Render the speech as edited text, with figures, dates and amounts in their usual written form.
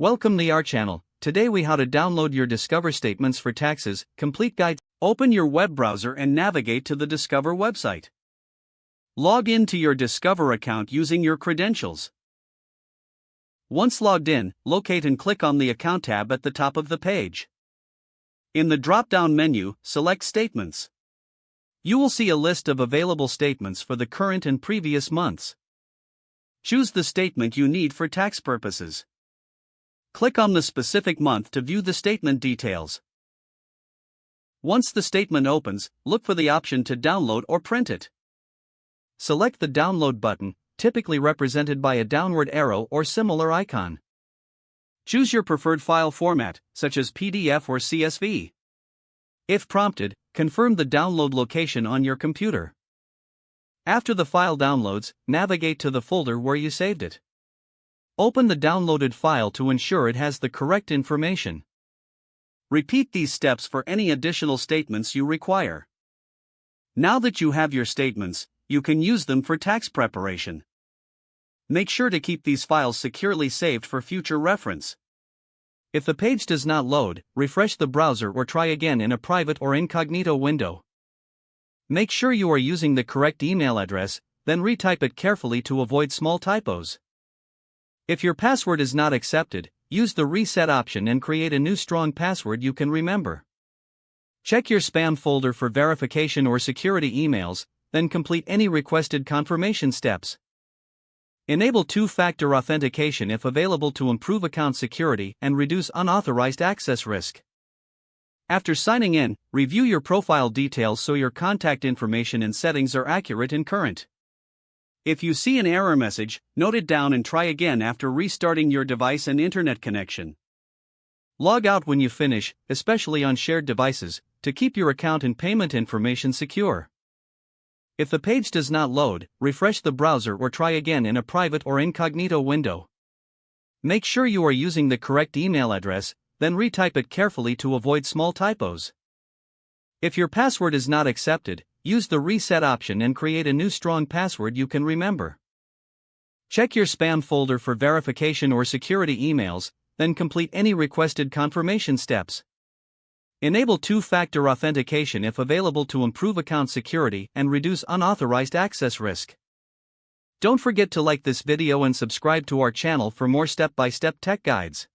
Welcome to our channel. Today we how to download your Discover Statements for Taxes, complete guide. Open your web browser and navigate to the Discover website. Log in to your Discover account using your credentials. Once logged in, locate and click on the Account tab at the top of the page. In the drop-down menu, select Statements. You will see a list of available statements for the current and previous months. Choose the statement you need for tax purposes. Click on the specific month to view the statement details. Once the statement opens, look for the option to download or print it. Select the Download button, typically represented by a downward arrow or similar icon. Choose your preferred file format, such as PDF or CSV. If prompted, confirm the download location on your computer. After the file downloads, navigate to the folder where you saved it. Open the downloaded file to ensure it has the correct information. Repeat these steps for any additional statements you require. Now that you have your statements, you can use them for tax preparation. Make sure to keep these files securely saved for future reference. If the page does not load, refresh the browser or try again in a private or incognito window. Make sure you are using the correct email address, then retype it carefully to avoid small typos. If your password is not accepted, use the reset option and create a new strong password you can remember. Check your spam folder for verification or security emails, then complete any requested confirmation steps. Enable two-factor authentication if available to improve account security and reduce unauthorized access risk. After signing in, review your profile details so your contact information and settings are accurate and current. If you see an error message, note it down and try again after restarting your device and internet connection. Log out when you finish, especially on shared devices, to keep your account and payment information secure. If the page does not load, refresh the browser or try again in a private or incognito window. Make sure you are using the correct email address, then retype it carefully to avoid small typos. If your password is not accepted, use the reset option and create a new strong password you can remember. Check your spam folder for verification or security emails, then complete any requested confirmation steps. Enable two-factor authentication if available to improve account security and reduce unauthorized access risk. Don't forget to like this video and subscribe to our channel for more step-by-step tech guides.